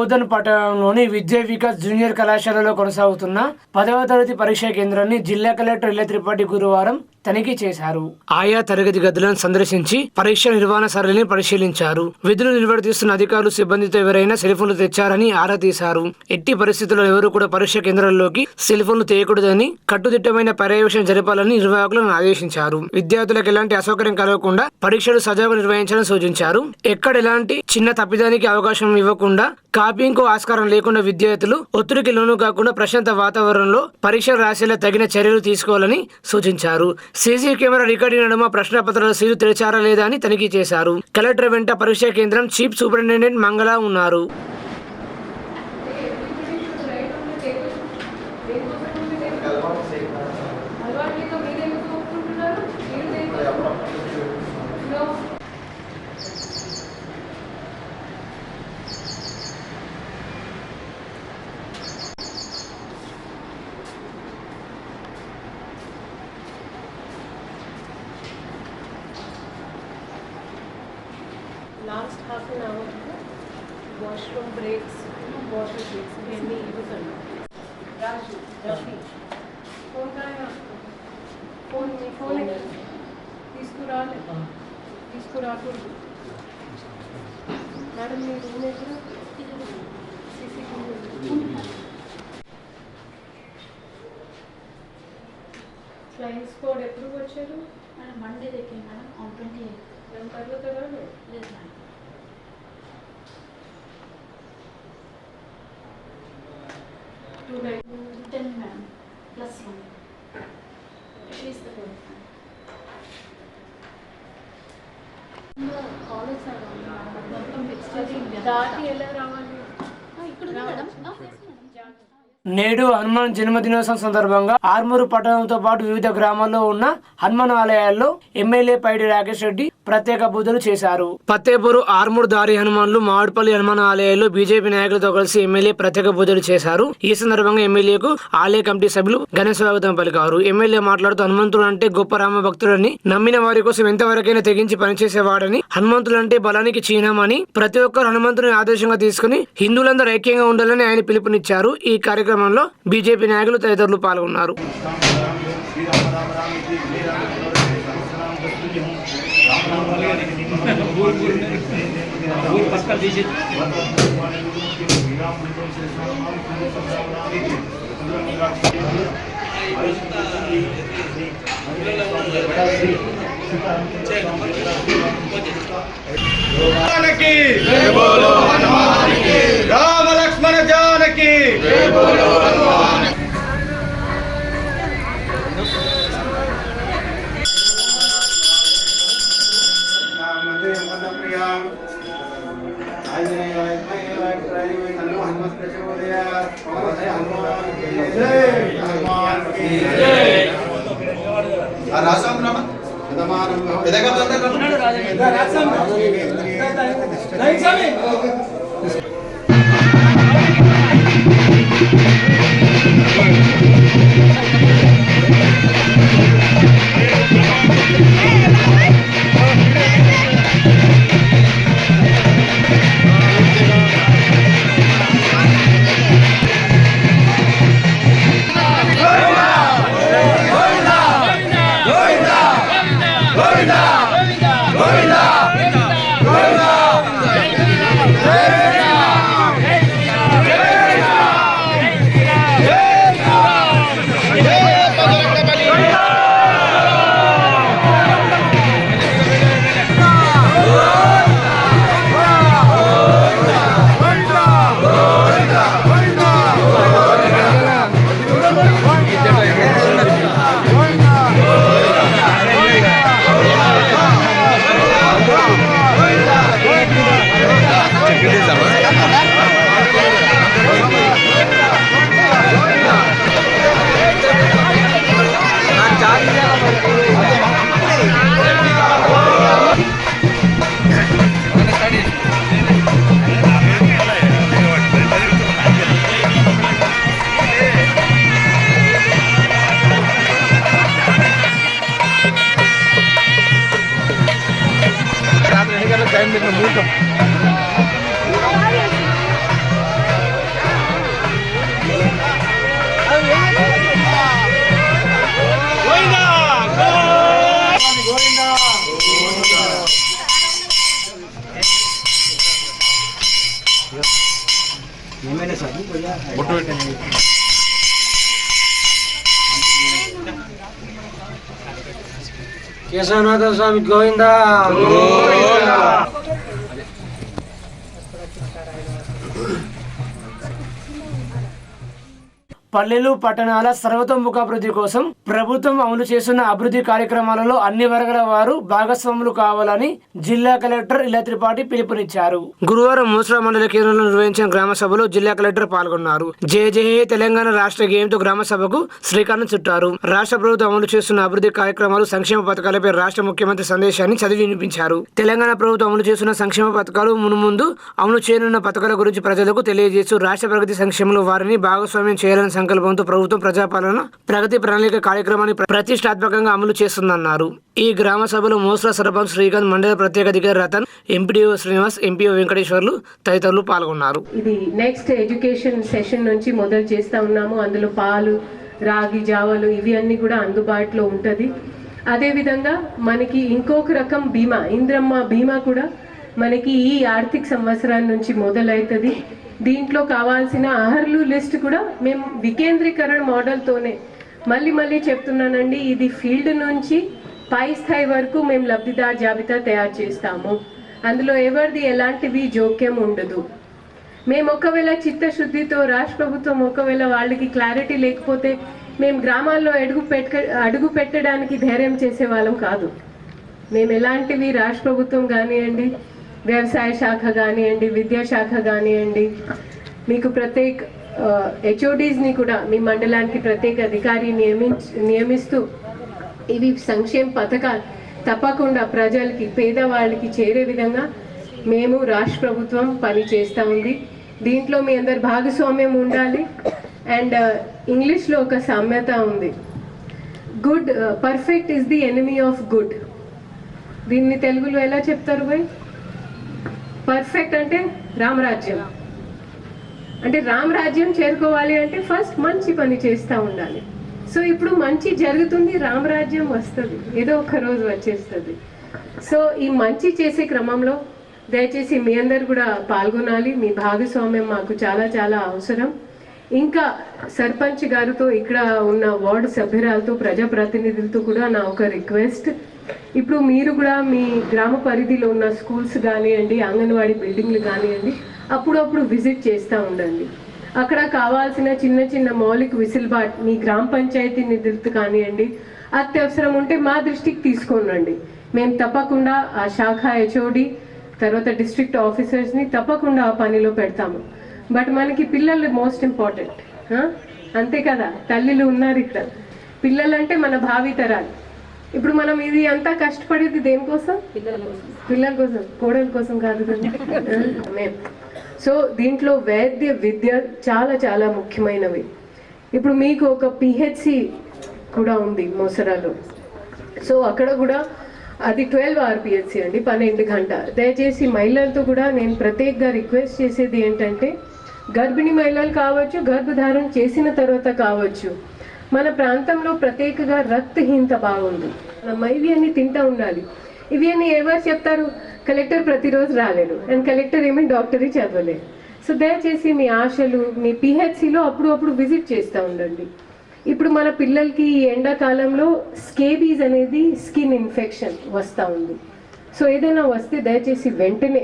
బోధన్ పట్టణంలోని విద్యా వికాస్ జూనియర్ కళాశాలలో కొనసాగుతున్న 10వ తరగతి పరీక్షా కేంద్రాన్ని జిల్లా కలెక్టర్ ఇళ్ల త్రిపాఠి గురువారం తనిఖీ చేశారు. ఆయా తరగతి గదులను సందర్శించి పరీక్ష నిర్వహణ సరళిని పరిశీలించారు. విధులు నిర్వర్తిస్తున్న అధికారులు సిబ్బందితో ఎవరైనా సెల్ ఫోన్లు తెచ్చారని ఆరా తీశారు. ఎట్టి పరిస్థితుల్లో ఎవరు కూడా పరీక్ష కేంద్రాల్లోకి సెల్ ఫోన్లు తీయకూడదని కట్టుదిట్టమైన పర్యవేక్షణ జరపాలని నిర్వాహకులను ఆదేశించారు. విద్యార్థులకు ఎలాంటి అసౌకర్యం కలగకుండా పరీక్షలు సజావుగా నిర్వహించాలని సూచించారు. ఎక్కడ ఎలాంటి చిన్న తప్పిదానికి అవకాశం ఇవ్వకుండా, కాపీయింగ్కు ఆస్కారం లేకుండా విద్యార్థులు ఒత్తిడికి లోను కాకుండా ప్రశాంత వాతావరణంలో పరీక్షలు రాసేలా తగిన చర్యలు తీసుకోవాలని సూచించారు. సీసీ కెమెరా రికార్డింగ్ నడుమ ప్రశ్నపత్రాల సీలు తెరిచారా లేదా అని తనిఖీ చేశారు. కలెక్టర్ వెంట పరీక్షా కేంద్రం చీఫ్ సూపరింటెండెంట్ మంగళ ఉన్నారు. Last half an hour washroom breaks, water breaks, any use and Raju, Rashmi, phone kaya, phone తీసుకురా మేడం మీ రూమ్ ఎక్కడ ఫ్లైయింగ్ స్క్వాడ్ ఎప్పుడు వచ్చారు మేడం మండే దగ్గర మేడం ఆన్ 28 మేము తర్వాత రాలేదు madam 10 madam plus 1 she's the fourth college మొత్తం fix దాటి ఎలా రావాలి ఇక్కడ మేడం నేడు హనుమాన్ జన్మదినోత్సవం సందర్భంగా ఆర్మూరు పట్టణంతో పాటు వివిధ గ్రామాల్లో ఉన్న హనుమాన్ ఆలయాల్లో ఎమ్మెల్యే పైడి రాకేష్ రెడ్డి ప్రత్యేక పూజలు చేశారు. పత్తేపూరు, ఆర్మూరు దారి హనుమాన్లు, మామిడిపల్లి హనుమాన్ ఆలయాల్లో బీజేపీ నాయకులతో కలిసి ఎమ్మెల్యే ప్రత్యేక పూజలు చేశారు. ఈ సందర్భంగా ఎమ్మెల్యేకు ఆలయ కమిటీ సభ్యులు ఘన స్వాగతం పలికారు. ఎమ్మెల్యే మాట్లాడుతూ హనుమంతుడు అంటే గొప్ప రామ భక్తుడని, నమ్మిన వారి కోసం ఎంతవరకైనా తెగించి పనిచేసేవాడని, హనుమంతుడు అంటే బలానికి చిహ్నమని, ప్రతి ఒక్కరు హనుమంతుని ఆదర్శంగా తీసుకుని హిందువులందరూ ఐక్యంగా ఉండాలని ఆయన పిలుపునిచ్చారు. ఈ కార్యక్రమంలో బీజేపీ నాయకులు తదితరులు పాల్గొన్నారు. రామ లక్ష్మణ జానకి టైం మూట కేశవనాథ స్వామి గోవిందా. పల్లెలు పట్టణాల సర్వతోముఖాభివృద్ధి కోసం ప్రభుత్వం అమలు చేస్తున్న అభివృద్ధి కార్యక్రమాలలో అన్ని వర్గాల వారు భాగస్వాములు కావాలని జిల్లా కలెక్టర్ ఇల్లా త్రిపాఠి పిలుపునిచ్చారు. గురువారం మూసరా మండల కేంద్రంలో నిర్వహించిన గ్రామ సభలో జిల్లా కలెక్టర్ పాల్గొన్నారు. జయ తెలంగాణ రాష్ట్ర గేయంతో గ్రామ సభకు శ్రీకారం చుట్టారు. రాష్ట్ర ప్రభుత్వం అమలు చేస్తున్న అభివృద్ధి కార్యక్రమాలు, సంక్షేమ పథకాలపై రాష్ట్ర ముఖ్యమంత్రి సందేశాన్ని చదివి వినిపించారు. తెలంగాణ ప్రభుత్వం అమలు చేస్తున్న సంక్షేమ పథకాలు, మున్ముందు అమలు చేయనున్న పథకాల గురించి ప్రజలకు తెలియజేస్తూ రాష్ట్ర ప్రగతి సంక్షేమంలో వారిని భాగస్వామ్యం చేయాలని సంకల్పంతో ప్రభుత్వం ప్రజాపాలన ప్రగతి ప్రణాళిక కార్యక్రమాన్ని ప్రతిష్టాత్మకంగా అమలు చేస్తుందన్నారు. ఈ గ్రామ సభలో మోస్రా సర్పంచ్ శ్రీకాంత్, మండల ప్రత్యేక అధికారి రతన్, ఎంపీడీఓ శ్రీనివాస్, ఎంపీఓ వెంకటేశ్వర్లు తదితరులు పాల్గొన్నారు. ఇది నెక్స్ట్ ఎడ్యుకేషన్ సెషన్ నుంచి మొదలు చేస్తా ఉన్నాము. అందులో పాలు, రాగి జావలు ఇవి అన్ని కూడా అందుబాటులో ఉంటుంది. అదేవిధంగా మనకి ఇంకొక రకం బీమా, ఇంద్రమ్మ బీమా కూడా మనకి ఈ ఆర్థిక సంవత్సరం నుంచి మొదలవుతుంది. దీంట్లో కావాల్సిన అర్హులు లిస్ట్ కూడా మేము వికేంద్రీకరణ మోడల్తోనే మళ్ళీ చెప్తున్నానండి, ఇది ఫీల్డ్ నుంచి పై స్థాయి వరకు మేము లబ్ధిదారు జాబితా తయారు చేస్తాము. అందులో ఎవరిది ఎలాంటివి జోక్యం ఉండదు. మేము ఒకవేళ చిత్తశుద్ధితో రాష్ట్ర ప్రభుత్వం ఒకవేళ వాళ్ళకి క్లారిటీ లేకపోతే మేము గ్రామాల్లో అడుగు పెట్టడానికి ధైర్యం చేసే వాళ్ళం కాదు. మేము ఎలాంటివి రాష్ట్ర ప్రభుత్వం కానివ్వండి, వ్యవసాయ శాఖ కానివ్వండి, విద్యాశాఖ కానివ్వండి, మీకు ప్రత్యేక హెచ్ఓడీస్ని కూడా మీ మండలానికి ప్రత్యేక అధికారి నియమిస్తూ ఇవి సంక్షేమ పథకాలు తప్పకుండా ప్రజలకి, పేదవాళ్ళకి చేరే విధంగా మేము రాష్ట్ర ప్రభుత్వం పని చేస్తూ ఉంది. దీంట్లో మీ అందరు భాగస్వామ్యం ఉండాలి. అండ్ ఇంగ్లీష్లో ఒక సామెత ఉంది, good perfect is the enemy of good. దీన్ని తెలుగులో ఎలా చెప్తారు భయ్? పర్ఫెక్ట్ అంటే రామరాజ్యం. అంటే రామరాజ్యం చేరుకోవాలి అంటే ఫస్ట్ మంచి పని చేస్తూ ఉండాలి. సో ఇప్పుడు మంచి జరుగుతుంది, రామరాజ్యం వస్తుంది, ఏదో ఒక రోజు వచ్చేస్తుంది. సో ఈ మంచి చేసే క్రమంలో దయచేసి మీ అందరు కూడా పాల్గొనాలి. మీ భాగస్వామ్యం మాకు చాలా చాలా అవసరం. ఇంకా సర్పంచ్ గారితో, ఇక్కడ ఉన్న వార్డు సభ్యురాలతో, ప్రజాప్రతినిధులతో కూడా నా ఒక రిక్వెస్ట్, ఇప్పుడు మీరు కూడా మీ గ్రామ పరిధిలో ఉన్న స్కూల్స్ కానివ్వండి, అంగన్వాడీ బిల్డింగ్లు కానివ్వండి, అప్పుడప్పుడు విజిట్ చేస్తూ ఉండండి. అక్కడ కావాల్సిన చిన్న మౌలిక విసులుబాటు మీ గ్రామ పంచాయతీ నిధులతో కానివ్వండి, అత్యవసరం ఉంటే మా దృష్టికి తీసుకొనండి. మేము తప్పకుండా ఆ శాఖ హెచ్ఓడి తర్వాత డిస్ట్రిక్ట్ ఆఫీసర్స్ని తప్పకుండా ఆ పనిలో పెడతాము. బట్ మనకి పిల్లలు మోస్ట్ ఇంపార్టెంట్, అంతే కదా? తల్లులు ఉన్నారు ఇక్కడ, పిల్లలంటే మన భావి తరాలు. ఇప్పుడు మనం ఇది అంతా కష్టపడేది దేనికోసం? పిల్లల కోసం, కోడల కోసం కాదు కదా మేము. సో దీంట్లో వైద్య విద్య చాలా చాలా ముఖ్యమైనవి. ఇప్పుడు మీకు ఒక పిహెచ్సి కూడా ఉంది మోసరాలో. సో అక్కడ కూడా అది 12 RPHC అండి, 12 గంట. దయచేసి మహిళలతో కూడా నేను ప్రత్యేకంగా రిక్వెస్ట్ చేసేది ఏంటంటే, గర్భిణీ మహిళలు కావచ్చు, గర్భధారణ చేసిన తర్వాత కావచ్చు, మన ప్రాంతంలో ప్రత్యేకంగా రక్తహీనత బాగుంది. ఇవి అన్ని తింటూ ఉండాలి. ఇవి అన్ని ఎవరు చెప్తారు? కలెక్టర్ ప్రతిరోజు రాలేరు, అండ్ కలెక్టర్ ఏమీ డాక్టరీ చదవలేదు. సో దయచేసి మీ ఆశలు మీ పిహెచ్సిలో అప్పుడు విజిట్ చేస్తూ ఉండండి. ఇప్పుడు మన పిల్లలకి ఈ ఎండాకాలంలో స్కేబీస్ అనేది స్కిన్ ఇన్ఫెక్షన్ వస్తూ ఉంది. సో ఏదైనా వస్తే దయచేసి వెంటనే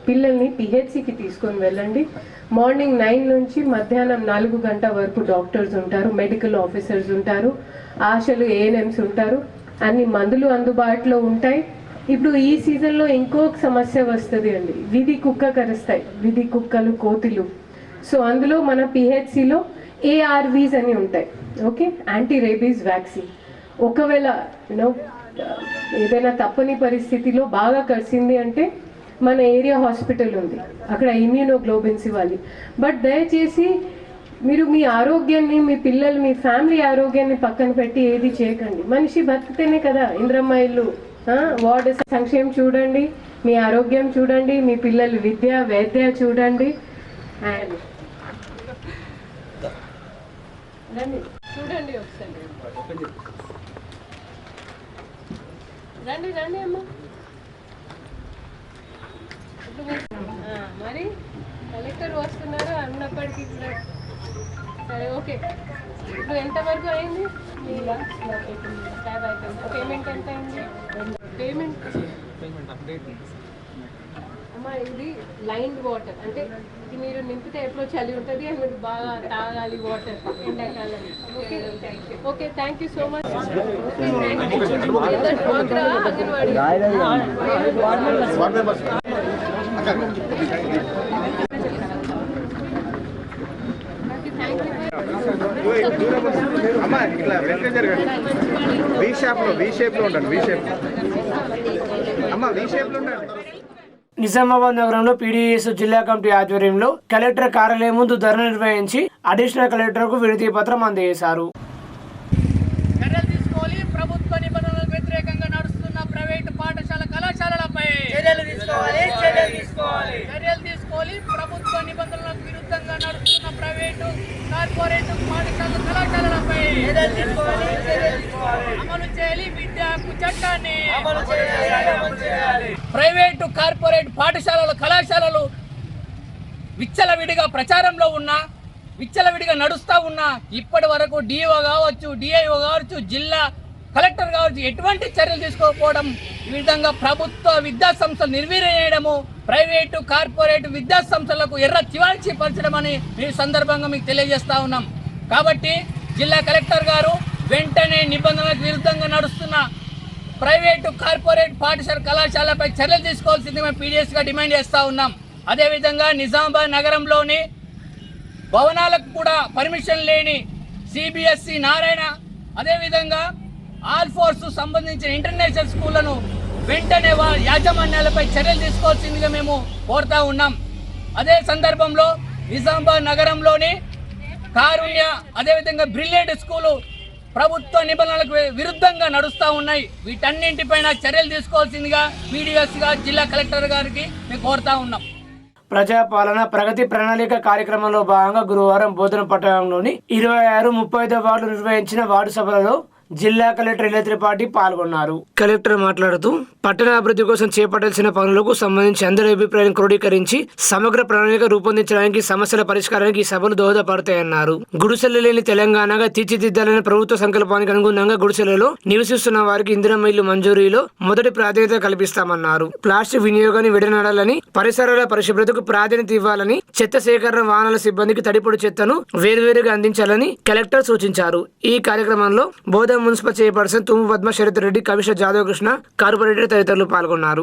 పిల్లల్ని పిహెచ్సికి తీసుకొని వెళ్ళండి. మార్నింగ్ 9 నుంచి మధ్యాహ్నం 4 గంటల వరకు డాక్టర్స్ ఉంటారు, మెడికల్ ఆఫీసర్స్ ఉంటారు, ఆశలు ANMs ఉంటారు, అన్ని మందులు అందుబాటులో ఉంటాయి. ఇప్పుడు ఈ సీజన్లో ఇంకొక సమస్య వస్తుంది అండి, విధి కుక్క కరుస్తాయి, విధి కుక్కలు, కోతులు. సో అందులో మన పిహెచ్సిలో ARVs అని ఉంటాయి, ఓకే, యాంటీ రేబీస్ వ్యాక్సిన్. ఒకవేళ ఏదైనా తప్పని పరిస్థితిలో బాగా కరిసింది అంటే మన ఏరియా హాస్పిటల్ ఉంది, అక్కడ ఇమ్యూనోగ్లోబిన్స్ ఇవ్వాలి. బట్ దయచేసి మీరు మీ ఆరోగ్యాన్ని, మీ పిల్లలు, మీ ఫ్యామిలీ ఆరోగ్యాన్ని పక్కన పెట్టి ఏది చేయకండి. మనిషి బతికితేనే కదా ఇంద్రమ్మ ఇల్లు. వార్డు సంక్షేమం చూడండి, మీ ఆరోగ్యం చూడండి, మీ పిల్లలు విద్య వైద్య చూడండి. అండ్ చూడండి ఒకసారి, రండి అమ్మ. మరి కలెక్టర్ వస్తున్నారు అన్నప్పటికీ కూడా సరే, ఓకే. ఇప్పుడు ఎంతవరకు అయింది? ఇలా ట్యాబ్ అయిపోయింది. పేమెంట్ ఎంత అయింది? పేమెంట్ అమ్మా ఇది లైన్డ్ వాటర్ అంటే ఇది మీరు నింపితే ఎప్పుడో చలి ఉంటుంది అని మీరు బాగా తాగాలి వాటర్ ఎండాకాలం. Okay okay thank you so much. అమ్మా ఇట్లా వెనక జరగండి. వి షేప్ లో ఉండండి. అమ్మా వి షేప్ లో ఉండండి. నిజామాబాద్ నగరంలో పీడీఎస్ జిల్లా కమిటీ ఆధ్వర్యంలో కలెక్టర్ కార్యాలయం ముందు ధర్నా నిర్వహించి అడిషనల్ కలెక్టర్ కు వినతి పత్రం అందజేశారు. చర్యలు తీసుకోవాలి. ప్రభుత్వ నిబంధనలకు వ్యతిరేకంగా నడుస్తున్న ప్రైవేటు పాఠశాల కళాశాలలపై చర్యలు తీసుకోవాలి. ప్రభుత్వ నిబంధనలకు విరుద్ధంగా నడుస్తున్న ప్రైవేటు కార్పొరేట్ పాఠశాల కళాశాలలపై అమలు చేయాలి. విద్యా హక్కు చట్టాన్ని ప్రైవేటు కార్పొరేట్ పాఠశాలలు కళాశాలలు విచ్చలవిడిగా ప్రచారంలో ఉన్నా, విచ్చలవిడిగా నడుస్తూ ఉన్నా ఇప్పటి వరకు డిఓ కావచ్చు, డిఐఓ కావచ్చు, జిల్లా కలెక్టర్ కావచ్చు ఎటువంటి చర్యలు తీసుకోకపోవడం, ఈ విధంగా ప్రభుత్వ విద్యా సంస్థలు నిర్వీర్యం చేయడము, ప్రైవేటు కార్పొరేట్ విద్యా సంస్థలకు ఎర్ర తివాల్చి పరచడం అని ఈ సందర్భంగా మీకు తెలియజేస్తా ఉన్నాం. కాబట్టి జిల్లా కలెక్టర్ గారు వెంటనే నిబంధనలకు విరుద్ధంగా నడుస్తున్న ప్రైవేటు కార్పొరేట్ పాఠశాల కళాశాలపై చర్యలు తీసుకోవాల్సింది మేము పీడీఎస్గా డిమాండ్ చేస్తూ ఉన్నాం. అదేవిధంగా నిజామాబాద్ నగరంలోని భవనాలకు కూడా పర్మిషన్ లేని సిబిఎస్ఈ నారాయణ, అదేవిధంగా ఆల్ ఫోర్స్ సంబంధించిన ఇంటర్నేషనల్ స్కూళ్లను వెంటనే యాజమాన్యాలపై చర్యలు తీసుకోవాల్సిందిగా మేము కోరుతా ఉన్నాం. అదే సందర్భంలో నిజామాబాద్ నగరంలోని కారుణ్య, అదేవిధంగా బ్రిలియంట్ స్కూలు ప్రభుత్వ నిబంధనలకు విరుద్ధంగా నడుస్తూ ఉన్నాయి. వీటన్నింటిపైన చర్యలు తీసుకోవాల్సిందిగా పీడీఎస్గా జిల్లా కలెక్టర్ గారికి మేము కోరుతా ఉన్నాం. ప్రజాపాలన ప్రగతి ప్రణాళిక కార్యక్రమంలో భాగంగా గురువారం బోధన పట్టణంలోని 26, 35 వార్డులు నిర్వహించిన వార్డు సభలలో జిల్లా కలెక్టర్ ఇల్ల త్రిపాఠి పాల్గొన్నారు. కలెక్టర్ మాట్లాడుతూ పట్టణ అభివృద్ధి కోసం చేపట్టాల్సిన పనులకు సంబంధించి అందరి అభిప్రాయం క్రోడీకరించి సమగ్ర ప్రణాళిక రూపొందించడానికి, సమస్యల పరిష్కారానికి ఈ సభలు దోహదపడతాయన్నారు. గుడిసెలు లేని తెలంగాణగా తీర్చిదిద్దాలనే ప్రభుత్వ సంకల్పానికి అనుగుణంగా గుడిసెలలో నివసిస్తున్న వారికి ఇందిరమ్మ ఇల్లు మంజూరీలో మొదటి ప్రాధాన్యత కల్పిస్తామన్నారు. ప్లాస్టిక్ వినియోగాన్ని విడనాడాలని, పరిసరాల పరిశుభ్రతకు ప్రాధాన్యత ఇవ్వాలని, చెత్త సేకరణ వాహనాల సిబ్బందికి తడిపొడి చెత్తను వేర్వేరుగా అందించాలని కలెక్టర్ సూచించారు. ఈ కార్యక్రమంలో బోధన మున్సిపల్ చైర్పర్సన్ తుమ్ము పద్మ శరత్ రెడ్డి, కమిషనర్ జాదవ్ కృష్ణ, కార్పొరేటర్ తదితరులు పాల్గొన్నారు.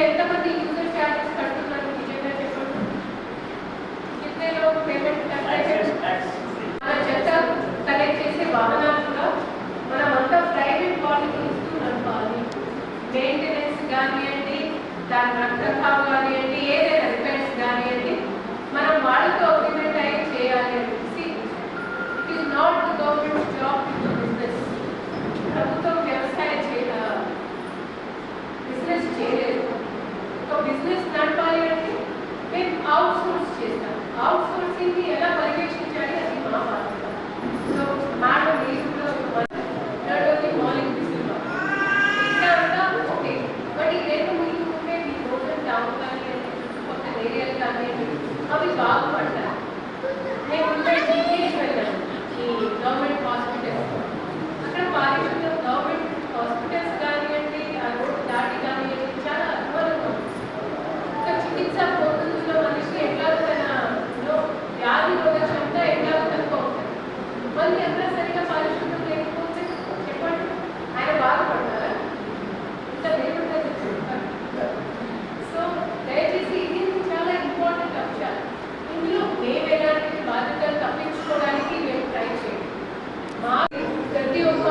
ఎంతమంది యూజర్ చార్జెస్ కడుతున్నారు నిజంగా చెప్పండి. కితనే లోग పేమెంట్ చెత్త కలెక్ట్ చేసే వాహనాలు కూడా మనం అంతా ప్రైవేట్ వాళ్ళకి ఇస్తున్నాం. మెయింటెనెన్స్ కానివ్వండి, దాని రక్తరఖావు కానివ్వండి, ఏదైనా రిపేర్స్ కానివ్వండి మనం వాళ్ళతో అగ్రిమెంట్ అయ్యి చేయాలి. It is not the government job to business. ప్రభుత్వం వ్యవసాయం బిజినెస్ చేయలేదు. ఒక బిజినెస్ నడపాలి అంటే మేము అవుట్ సోర్స్ చేస్తాం. అవుట్ సోర్సింగ్ని ఎలా పర్యవేక్షించాలి అది మా బాధ్యత. సో మేడం మార్నింగ్ బిజినెస్ ఇంకా అంతా ఓకే. బట్ ఇదేదో మీకు ఉంటే మీ లోకల్ టౌన్ కానీ కొత్త ఏరియాలు కానీ అవి బాగుపడతారు. మేము వెళ్ళాము ఈ గవర్నమెంట్ హాస్పిటల్స్. అక్కడ పారిశుద్ధ్యం గవర్నమెంట్ హాస్పిటల్స్ కానివ్వండి, ఆ రోడ్డు దాటి కానివ్వండి చాలా అద్భుతంగా చికిత్స పొందుతున్న మనిషి ఎట్లా తన వ్యాధి రోగక్షమత ఎట్లా తక్కువ ఉంటుంది. మళ్ళీ ఎట్లా సరిగా పారిశుద్ధ్యం లేకపోతే చెప్పండి ఆయన బాధపడతారా? ఇంత లేకుండా. సో దయచేసి ఇది చాలా ఇంపార్టెంట్ అంశాలు. ఇందులో మేము ఎలాంటి బాధ్యతలు తప్పించుకోవడానికి మేము ట్రై చేయండి. మా ప్రతి ఒక్క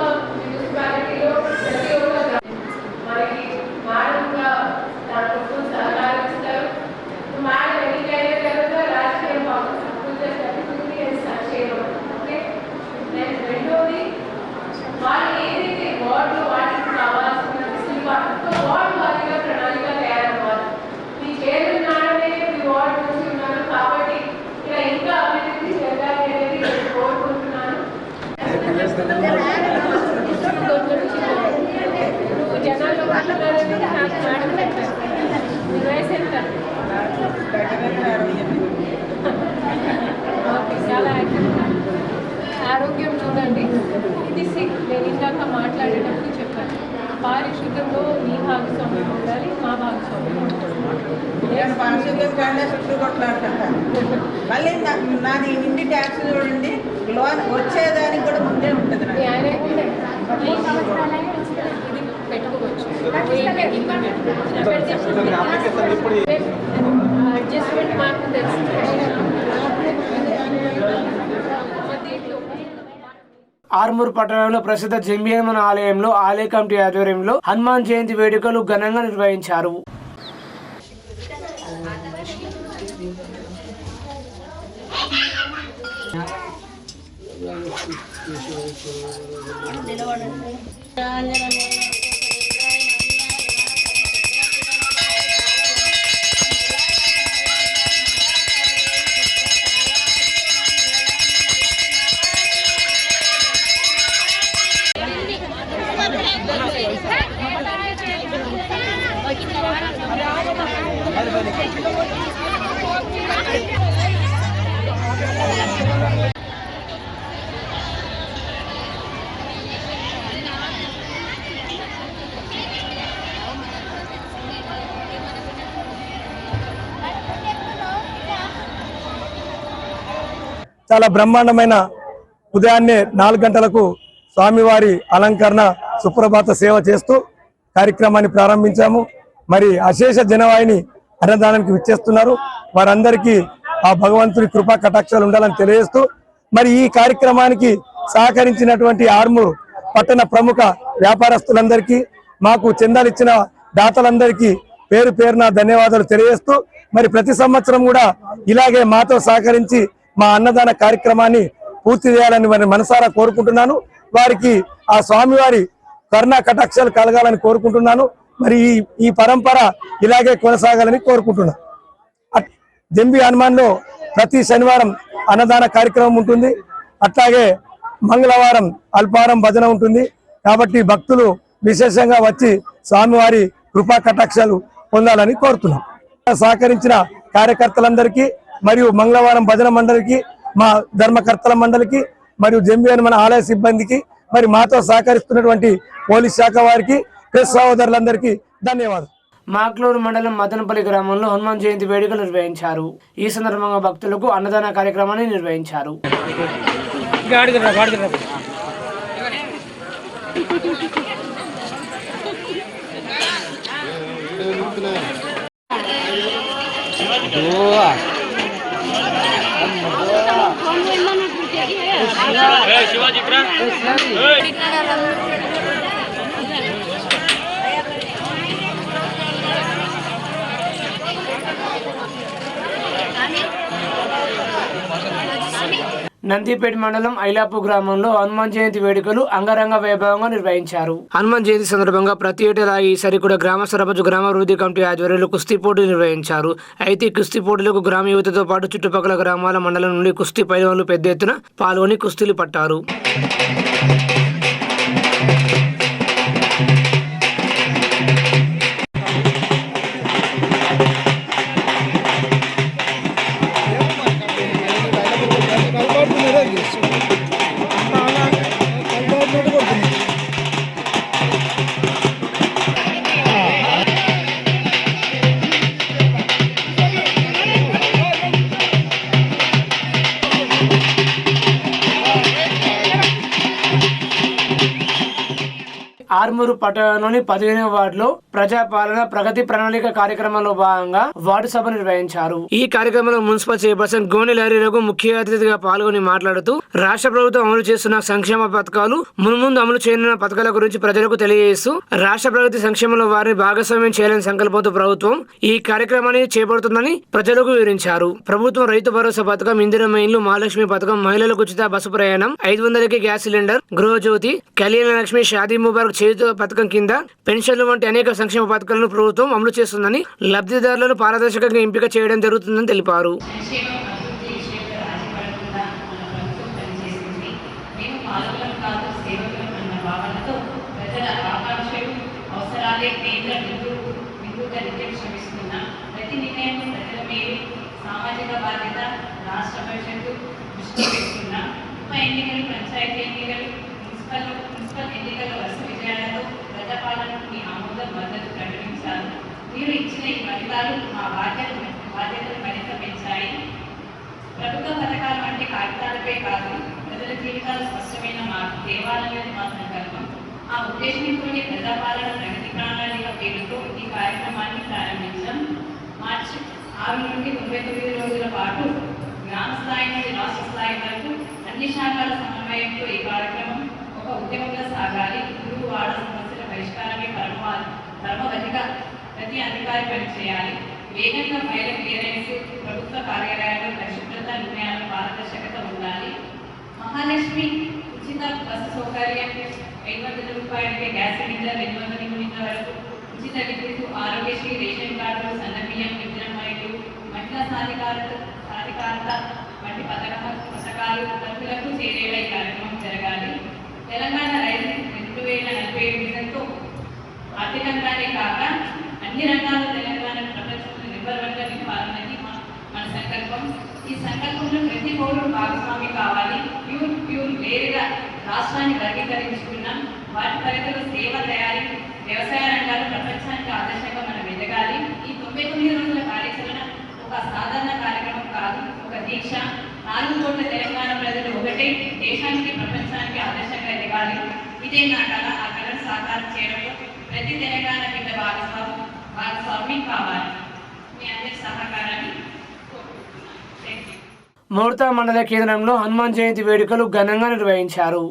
పారిశుద్ధ్యం కాడే చుట్టూ కొట్లాడుతుంటారు. మళ్ళీ నాది ఇంటి ట్యాక్స్ చూడండి, లోన్ వచ్చేదానికి కూడా ముందే ఉంటుంది. అడ్జస్ట్మెంట్ మార్పు ఆర్మూర్ పట్టణంలో ప్రసిద్ధ జంబి హనుమాన్ ఆలయంలో ఆలయ కమిటీ ఆధ్వర్యంలో హనుమాన్ జయంతి వేడుకలు ఘనంగా నిర్వహించారు. చాలా బ్రహ్మాండమైన ఉదయాన్నే 4 గంటలకు స్వామివారి అలంకరణ సుప్రభాత సేవ చేస్తూ కార్యక్రమాన్ని ప్రారంభించాము. మరి అశేష జనవాహిని అన్నదానానికి విచ్చేస్తున్నారు. వారందరికీ ఆ భగవంతుని కృపా కటాక్షాలు ఉండాలని తెలియజేస్తూ మరి ఈ కార్యక్రమానికి సహకరించినటువంటి ఆర్మూర్ పట్టణ ప్రముఖ వ్యాపారస్తులందరికీ, మాకు చందాలు ఇచ్చిన దాతలందరికీ పేరు పేరున ధన్యవాదాలు తెలియజేస్తూ మరి ప్రతి సంవత్సరం కూడా ఇలాగే మాతో సహకరించి మా అన్నదాన కార్యక్రమాన్ని పూర్తి చేయాలని వారిని మనసారా కోరుకుంటున్నాను. వారికి ఆ స్వామివారి కరుణా కటాక్షాలు కలగాలని కోరుకుంటున్నాను. మరి ఈ పరంపర ఇలాగే కొనసాగాలని కోరుకుంటున్నాను. జంబి హనుమాన్లో ప్రతి శనివారం అన్నదాన కార్యక్రమం ఉంటుంది. అట్లాగే మంగళవారం అల్పారం భజన ఉంటుంది. కాబట్టి భక్తులు విశేషంగా వచ్చి స్వామివారి కృపా కటాక్షాలు పొందాలని కోరుతున్నాం. సహకరించిన కార్యకర్తలందరికీ మరియు మంగళవారం భజన మండలికి, మా ధర్మకర్తల మండలికి మరియు జంబి హనుమాన్ ఆలయ సిబ్బందికి, మరి మాతో సహకరిస్తున్నటువంటి పోలీస్ శాఖ వారికి, ప్రెస్ సహోదరులందరికీ ధన్యవాదాలు. మాక్లూరు మండలం మదనపల్లి గ్రామంలో హనుమాన్ జయంతి వేడుకలు నిర్వహించారు. ఈ సందర్భంగా భక్తులకు అన్నదాన కార్యక్రమాన్ని నిర్వహించారు. నందిపేట మండలం ఐలాపూర్ గ్రామంలో హనుమాన్ జయంతి వేడుకలు అంగరంగ వైభవంగా నిర్వహించారు. హనుమాన్ జయంతి సందర్భంగా ప్రతి ఏటా ఈసారి కూడా గ్రామ సర్పంచ్ గ్రామాభివృద్ధి కమిటీ ఆధ్వర్యంలో కుస్తీ పోటీలు నిర్వహించారు. అయితే కుస్తీ పోటీలకు గ్రామ యువతతో పాటు చుట్టుపక్కల గ్రామాల మండలం నుండి కుస్తీ పైలవాన్లు పెద్ద ఎత్తున పాల్గొని కుస్తీలు పట్టారు. ఆర్మూరు పట్టణంలోని 15వ వార్డులో ప్రజాపాలన ప్రగతి ప్రణాళిక కార్యక్రమంలో భాగంగా వార్డు సభ నిర్వహించారు. ఈ కార్యక్రమంలో మున్సిపల్ చైర్పర్సన్ గోనె లారీ రఘు ముఖ్య అతిథిగా పాల్గొని మాట్లాడుతూ రాష్ట్ర ప్రభుత్వం అమలు చేస్తున్న సంక్షేమ పథకాలు, మున్ముందు అమలు చేయనున్న పథకాల గురించి ప్రజలకు తెలియజేస్తూ రాష్ట్ర ప్రగతి సంక్షేమంలో వారిని భాగస్వామ్యం చేయాలని సంకల్పంతో ప్రభుత్వం ఈ కార్యక్రమాన్ని చేపడుతుందని ప్రజలకు వివరించారు. ప్రభుత్వం రైతు భరోసా పథకం, ఇందిరమ్మ ఇల్లు, మహాలక్ష్మి పథకం, మహిళలకు ఉచిత బస్సు ప్రయాణం, 500కి గ్యాస్ సిలిండర్, గృహజ్యోతి, కళ్యాణ లక్ష్మి, షాదీ ముబారక్ చేయుత పథకం కింద పెన్షన్లు వంటి అనేక సంక్షేమ పథకాలను ప్రభుత్వం అమలు చేస్తుందని, లబ్ధిదారులను పారదర్శకంగా ఎంపిక చేయడం జరుగుతుందని తెలిపారు. పంచాయతీ ఎన్నికలు, మున్సిపల్ ఎన్నికల వరుస విజయాలతో ప్రజాపాలనకు మీ ఆమోదం మద్దతు ప్రకటించారు. మీరు ఇచ్చిన ఈ ఫలితాలు మా బాధ్యత ప్రభుత్వ పథకాలు అంటే కాగితాలపై కాదు, ప్రజల జీవితాలు స్పష్టమైన మార్పు తేవాలనేది మా సంకల్పం. ఆ ఉద్దేశంతోనే ప్రజాపాలన ప్రగతి ప్రణాళిక పేరుతో ఈ కార్యక్రమాన్ని ప్రారంభించాం. మార్చి 6 నుండి 99 రోజుల పాటు గ్రామ స్థాయి నుండి రాష్ట్ర స్థాయి వరకు అన్ని శాఖల సమన్వయంతో ఈ కార్యక్రమం ఒక ఉద్యమంగా సాగాలి. ఊరు వాడ సమస్యల పరిష్కారమే పరమగతిగా ప్రతి అధికారి పనిచేయాలి. వేగంగా ఫైల్ క్లియరెన్స్, ప్రభుత్వ కార్యాలయాల్లో పరిశుభ్రత, నిర్ణయాల పారదర్శకత ఉండాలి. మహాలక్ష్మి ఉచిత బస్సు సౌకర్యం, 500 రూపాయలకే గ్యాస్ సిలిండర్, 200 యూనిట్ల వరకు ఉచిత విద్యుత్, ఆరోగ్యశ్రీ, రేషన్ కార్డులు, సన్నబియ్యం, విద్యున్మయులు, మహిళా సాధికారత వంటి పథకాలు ప్రజలకు చేరేలా ఈ కార్యక్రమం జరగాలి. తెలంగాణ రైతు 2047 విజన్తో ఆర్థికంగానే కాక అన్ని రంగాల్లో తెలంగాణను ప్రపంచంలో నిర్భరంగా నింపాలన్నది మన సంకల్పం. ఈ సంకల్పంలో ప్రతి పౌరుడు భాగస్వామి కావాలి. ప్యూర్ వేరుగా రాష్ట్రాన్ని వర్గీకరించుకున్నాం. వాటి పరిధిలో సేవ, తయారీ, వ్యవసాయ రంగాలు ప్రపంచానికి ఆదర్శంగా మనం ఎదగాలి. ఈ 99 రోజుల కార్యాచరణ ఒక సాధారణ కార్యక్రమం కాదు, ఒక దీక్ష. 4 కోట్ల తెలంగాణ ప్రజలు ఒకటే దేశానికి, ప్రపంచానికి ఆదర్శంగా ఎదగాలి. ఇదే నా కళ. ఆ కళను సాకారం చేయడంలో ప్రతి తెలంగాణ బిడ్డ భాగస్వామి కావాలి. మీ అందరి సహకారాన్ని కోరుకుంటున్నాను. మోర్తా మండల కేంద్రంలో హనుమాన్ జయంతి వేడుకలు ఘనంగా నిర్వహించారు.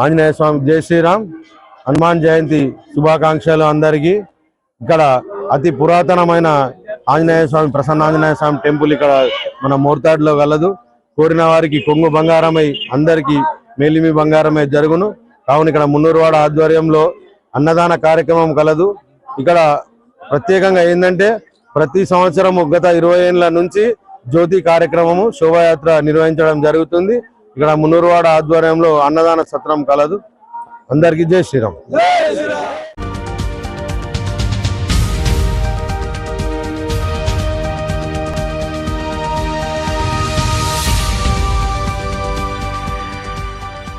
ఆంజనేయ స్వామి జై శ్రీరామ్. హనుమాన్ జయంతి శుభాకాంక్షలు అందరికీ. ఇక్కడ అతి పురాతనమైన ఆంజనేయ స్వామి, ప్రసన్న ఆంజనేయ స్వామి టెంపుల్ ఇక్కడ మన మోర్తాడ్లో గలదు. కోరిన వారికి కొంగు బంగారమై అందరికీ మేలిమి బంగారమై జరుగును. కావున ఇక్కడ మున్నూరువాడ ఆధ్వర్యంలో అన్నదాన కార్యక్రమం కలదు. ఇక్కడ ప్రత్యేకంగా ఏంటంటే ప్రతి సంవత్సరం గత 20 ఏళ్ల నుంచి జ్యోతి కార్యక్రమము, శోభాయాత్ర నిర్వహించడం జరుగుతుంది. ఇక్కడ మున్నూరువాడ ఆధ్వర్యంలో అన్నదాన సత్రం కలదు. అందరికీ జై శ్రీరామ్.